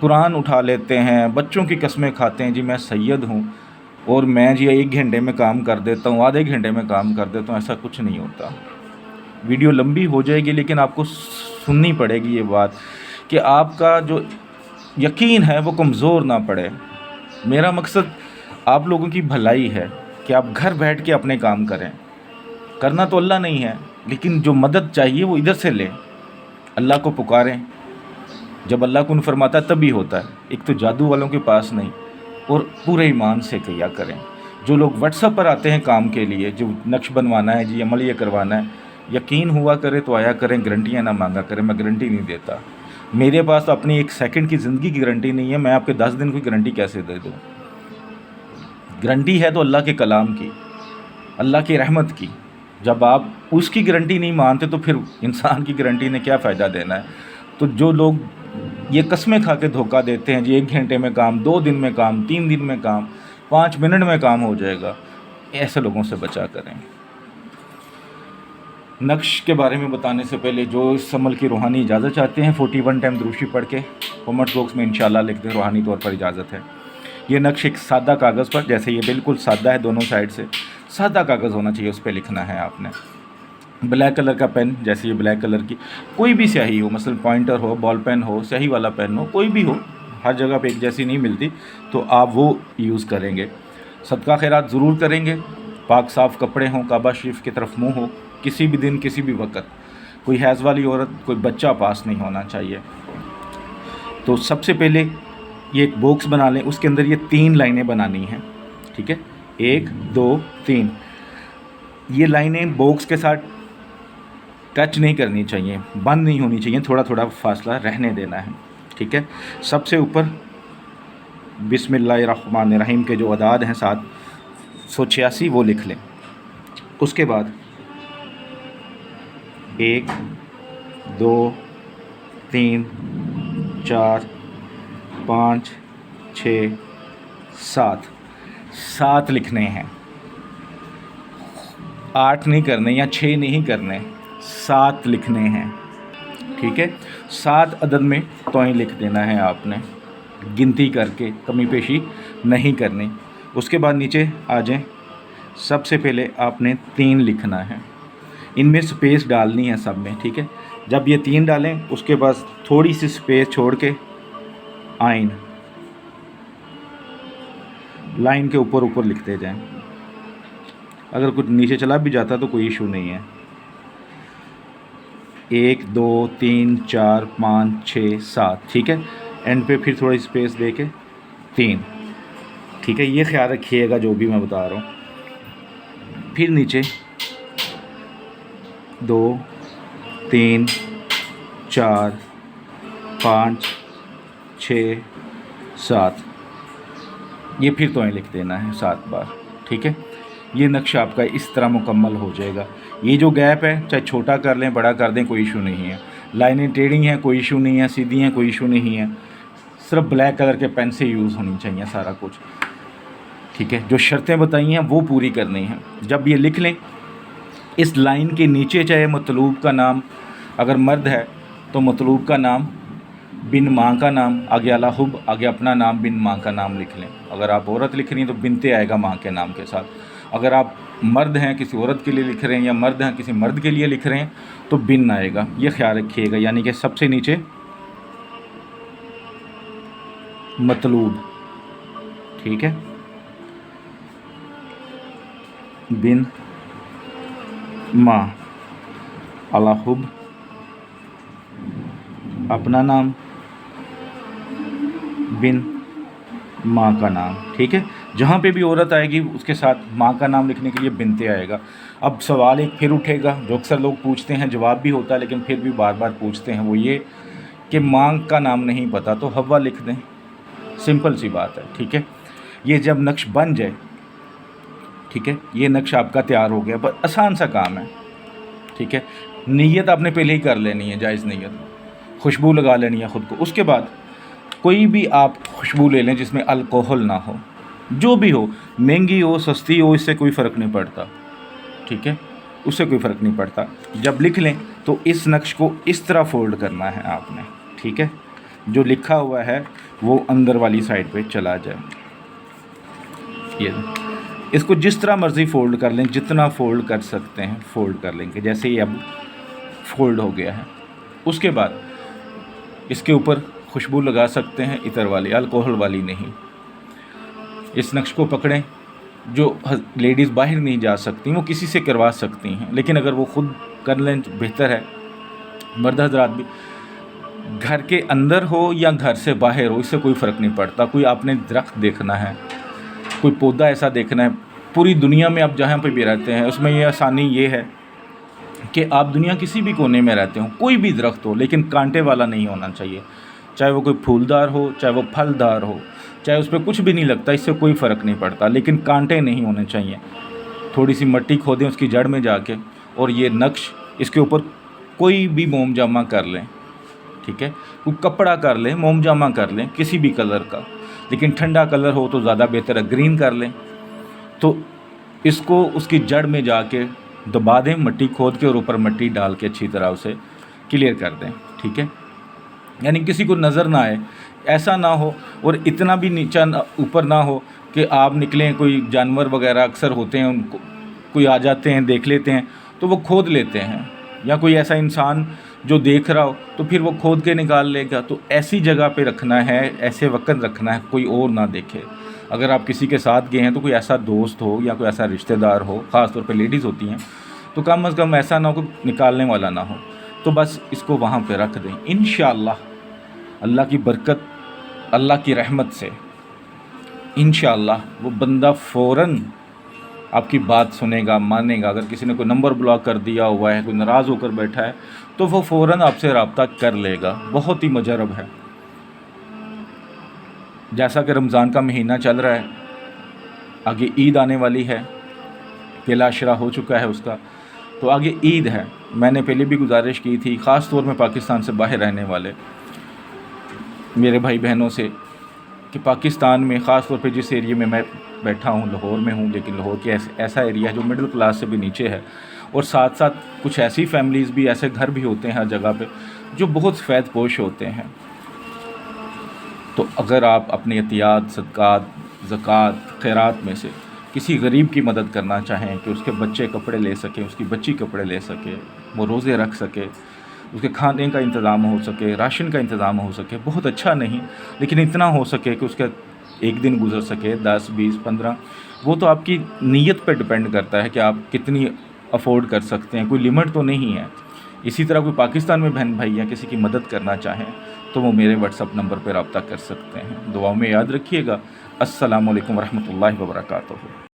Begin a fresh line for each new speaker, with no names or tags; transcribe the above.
قرآن اٹھا لیتے ہیں، بچوں کی قسمیں کھاتے ہیں جی میں سید ہوں اور میں جی 1 گھنٹے میں کام کر دیتا ہوں، آدھے گھنٹے میں کام کر دیتا ہوں. ایسا کچھ نہیں ہوتا. ویڈیو لمبی ہو جائے گی لیکن آپ کو سننی پڑے گی یہ بات کہ آپ کا جو یقین ہے وہ کمزور نہ پڑے. میرا مقصد آپ لوگوں کی بھلائی ہے کہ آپ گھر بیٹھ کے اپنے کام کریں. کرنا تو اللہ نہیں ہے لیکن جو مدد چاہیے وہ ادھر سے لیں، اللہ کو پکاریں. جب اللہ کن فرماتا ہے تبھی ہوتا ہے. ایک تو جادو والوں کے پاس نہیں، اور پورے ایمان سے کیا کریں. جو لوگ واٹس ایپ پر آتے ہیں کام کے لیے، جو نقش بنوانا ہے جی عمل یہ کروانا ہے، یقین ہوا کرے تو آیا کریں، گارنٹیاں نہ مانگا کریں. میں گارنٹی نہیں دیتا. میرے پاس تو اپنی 1 سیکنڈ کی زندگی کی گارنٹی نہیں ہے، میں آپ کے 10 دن کی گارنٹی کیسے دے دوں؟ گارنٹی ہے تو اللہ کے کلام کی، اللہ کی رحمت کی. جب آپ اس کی گارنٹی نہیں مانتے تو پھر انسان کی گارنٹی نے کیا فائدہ دینا ہے؟ تو جو لوگ یہ قسمیں کھا کے دھوکہ دیتے ہیں جی 1 گھنٹے میں کام، 2 دن میں کام، 3 دن میں کام، 5 منٹ میں کام ہو جائے گا، ایسے لوگوں سے بچا کریں. نقش کے بارے میں بتانے سے پہلے جو اس عمل کی روحانی اجازت چاہتے ہیں 41 ٹائم دروشی پڑھ کے کامنٹ باکس میں انشاءاللہ لکھ دیں، روحانی طور پر اجازت ہے. یہ نقش ایک سادہ کاغذ پر، جیسے یہ بالکل سادہ ہے دونوں سائڈ سے، سادہ کاغذ ہونا چاہیے، اس پہ لکھنا ہے آپ نے. بلیک کلر کا پین، جیسے یہ بلیک کلر کی کوئی بھی سیاہی ہو، مثلا پوائنٹر ہو، بال پین ہو، سیاہی والا پین ہو، کوئی بھی ہو، ہر جگہ پہ ایک جیسی نہیں ملتی تو آپ وہ یوز کریں گے. صدقہ خیرات ضرور کریں گے. پاک صاف کپڑے ہوں، کعبہ شریف کی طرف منہ ہو. کسی بھی دن کسی بھی وقت کوئی حیض والی عورت، کوئی بچہ پاس نہیں ہونا چاہیے. تو سب سے پہلے یہ ایک باکس بنا لیں، اس کے اندر یہ 3 لائنیں بنانی ہیں. ٹھیک ہے، 1 2 3. یہ لائنیں باکس کے ساتھ ٹچ نہیں کرنی چاہیے، بند نہیں ہونی چاہیے، تھوڑا تھوڑا فاصلہ رہنے دینا ہے. ٹھیک ہے. سب سے اوپر بسم اللہ الرحمن الرحیم کے جو اعداد ہیں 786 وہ لکھ لیں. اس کے بعد 1 2 3 4 5 6 7 لکھنے ہیں. 8 نہیں کرنے یا 6 نہیں کرنے، 7 لکھنے ہیں. ٹھیک ہے. 7 عدد میں توئیں لکھ دینا ہے آپ نے، گنتی کر کے، کمی پیشی نہیں کرنی. اس کے بعد نیچے آ جائیں. سب سے پہلے آپ نے 3 لکھنا ہے، ان میں سپیس ڈالنی ہے سب میں. ٹھیک ہے. جب یہ 3 ڈالیں اس کے بعد تھوڑی سی سپیس چھوڑ کے آئین لائن کے اوپر لکھتے جائیں. اگر کچھ نیچے چلا بھی جاتا تو کوئی ایشو نہیں ہے. 1 2 3 4 5 6 7. ٹھیک ہے. اینڈ پہ پھر تھوڑی سپیس دے کے 3. ٹھیک ہے. یہ خیال رکھیے گا جو بھی میں بتا رہا ہوں. پھر نیچے 2 3 4 5 6 7. یہ پھر توئیں لکھ دینا ہے 7 بار. ٹھیک ہے. یہ نقشہ آپ کا اس طرح مکمل ہو جائے گا. یہ جو گیپ ہے چاہے چھوٹا کر لیں بڑا کر دیں کوئی ایشو نہیں ہے. لائنیں ٹیڑھی ہیں کوئی ایشو نہیں ہے، سیدھی ہیں کوئی ایشو نہیں ہے. صرف بلیک کلر کے پین سے یوز ہونی چاہیے سارا کچھ. ٹھیک ہے. جو شرطیں بتائی ہیں وہ پوری کرنی ہیں. جب یہ لکھ لیں اس لائن کے نیچے چاہے مطلوب کا نام، اگر مرد ہے تو مطلوب کا نام، بن ماں کا نام، آگے اعلیٰ حب، آگے اپنا نام، بن ماں کا نام لکھ لیں. اگر آپ عورت لکھ رہی ہیں تو بنتے آئے گا ماں کے نام کے ساتھ. اگر آپ مرد ہیں کسی عورت کے لیے لکھ رہے ہیں یا مرد ہیں کسی مرد کے لیے لکھ رہے ہیں تو بن آئے گا. یہ خیال رکھیے گا. یعنی کہ سب سے نیچے مطلوب. ٹھیک ہے. بن ماں، اعلیٰ حب، اپنا نام، بن ماں کا نام. ٹھیک ہے. جہاں پہ بھی عورت آئے گی اس کے ساتھ ماں کا نام لکھنے کے لیے بنتے آئے گا. اب سوال ایک پھر اٹھے گا جو اکثر لوگ پوچھتے ہیں، جواب بھی ہوتا ہے لیکن پھر بھی بار بار پوچھتے ہیں، وہ یہ کہ ماں کا نام نہیں پتہ تو حوا لکھ دیں. سمپل سی بات ہے. ٹھیک ہے. یہ جب نقش بن جائے، ٹھیک ہے، یہ نقش آپ کا تیار ہو گیا. بس آسان سا کام ہے. ٹھیک ہے. نیت آپ نے پہلے ہی کر لینی ہے، جائز نیت، خوشبو لگا لینی ہے خود کو. اس کے بعد کوئی بھی آپ خوشبو لے لیں جس میں الکوہل نہ ہو، جو بھی ہو، مہنگی ہو سستی ہو، اس سے کوئی فرق نہیں پڑتا. ٹھیک ہے. اس سے کوئی فرق نہیں پڑتا. جب لکھ لیں تو اس نقش کو اس طرح فولڈ کرنا ہے آپ نے. ٹھیک ہے. جو لکھا ہوا ہے وہ اندر والی سائڈ پہ چلا جائے. یہ اس کو جس طرح مرضی فولڈ کر لیں، جتنا فولڈ کر سکتے ہیں فولڈ کر لیں گے. جیسے یہ اب فولڈ ہو گیا ہے. اس کے بعد اس کے اوپر خوشبو لگا سکتے ہیں، عطر والی، الکوہل والی نہیں. اس نقش کو پکڑیں. جو لیڈیز باہر نہیں جا سکتی وہ کسی سے کروا سکتی ہیں، لیکن اگر وہ خود کر لیں بہتر ہے. مرد حضرات بھی گھر کے اندر ہو یا گھر سے باہر ہو، اس سے کوئی فرق نہیں پڑتا. کوئی آپ نے درخت دیکھنا ہے، کوئی پودا ایسا دیکھنا ہے، پوری دنیا میں آپ جہاں پہ بھی رہتے ہیں، اس میں یہ آسانی یہ ہے کہ آپ دنیا کسی بھی کونے میں رہتے ہوں، کوئی بھی درخت ہو لیکن کانٹے والا نہیں ہونا چاہیے. چاہے وہ کوئی پھولدار ہو، چاہے وہ پھلدار ہو، چاہے اس پہ کچھ بھی نہیں لگتا، اس سے کوئی فرق نہیں پڑتا، لیکن کانٹے نہیں ہونے چاہیے. تھوڑی سی مٹی کھودیں اس کی جڑ میں جا کے، اور یہ نقش اس کے اوپر کوئی بھی موم جامہ کر لیں. ٹھیک ہے، کوئی کپڑا کر لیں، موم جامہ کر لیں کسی بھی کلر کا، لیکن ٹھنڈا کلر ہو تو زیادہ بہتر ہے، گرین کر لیں. تو اس کو اس کی جڑ میں جا کے دبا دیں، مٹی کھود کے، اور اوپر مٹی ڈال کے اچھی طرح اسے کلیئر کر دیں. ٹھیک ہے، یعنی کسی کو نظر نہ آئے، ایسا نہ ہو، اور اتنا بھی نیچہ اوپر نہ ہو کہ آپ نکلیں، کوئی جانور وغیرہ اکثر ہوتے ہیں، ان کو کوئی آ جاتے ہیں، دیکھ لیتے ہیں تو وہ کھود لیتے ہیں، یا کوئی ایسا انسان جو دیکھ رہا ہو تو پھر وہ کھود کے نکال لے گا. تو ایسی جگہ پہ رکھنا ہے، ایسے وقت رکھنا ہے کوئی اور نہ دیکھے. اگر آپ کسی کے ساتھ گئے ہیں تو کوئی ایسا دوست ہو یا کوئی ایسا رشتہ دار ہو، خاص طور پہ لیڈیز ہوتی ہیں، تو کم از کم ایسا نہ ہو کہ نکالنے والا نہ ہو. تو بس اس کو وہاں پہ رکھ دیں. انشاءاللہ اللہ کی برکت، اللہ کی رحمت سے انشاءاللہ وہ بندہ فوراً آپ کی بات سنے گا، مانے گا. اگر کسی نے کوئی نمبر بلاک کر دیا ہوا ہے، کوئی ناراض ہو کر بیٹھا ہے، تو وہ فوراً آپ سے رابطہ کر لے گا. بہت ہی مجرب ہے. جیسا کہ رمضان کا مہینہ چل رہا ہے، آگے عید آنے والی ہے، پہلا عشرہ ہو چکا ہے اس کا، تو آگے عید ہے. میں نے پہلے بھی گزارش کی تھی، خاص طور میں پاکستان سے باہر رہنے والے میرے بھائی بہنوں سے، کہ پاکستان میں خاص طور پہ جس ایریے میں میں بیٹھا ہوں، لاہور میں ہوں، لیکن لاہور کے ایسا ایریا ہے جو مڈل کلاس سے بھی نیچے ہے، اور ساتھ ساتھ کچھ ایسی فیملیز بھی، ایسے گھر بھی ہوتے ہیں ہر جگہ پہ جو بہت فیض پوش ہوتے ہیں. تو اگر آپ اپنی عطیات، صدقات، زکوٰۃ، خیرات میں سے کسی غریب کی مدد کرنا چاہیں کہ اس کے بچے کپڑے لے سکیں، اس کی بچی کپڑے لے سکے، وہ روزے رکھ سکے، اس کے کھانے کا انتظام ہو سکے، راشن کا انتظام ہو سکے، بہت اچھا نہیں لیکن اتنا ہو سکے کہ اس کا ایک دن گزر سکے، 10، 20، 15، وہ تو آپ کی نیت پہ ڈپینڈ کرتا ہے کہ آپ کتنی افورڈ کر سکتے ہیں. کوئی لمٹ تو نہیں ہے. اسی طرح کوئی پاکستان میں بہن بھائی یا کسی کی مدد کرنا چاہیں تو وہ میرے واٹس اپ نمبر پہ رابطہ کر سکتے ہیں. دعاؤں میں یاد رکھیے گا. السلام علیکم ورحمۃ اللہ وبرکاتہ.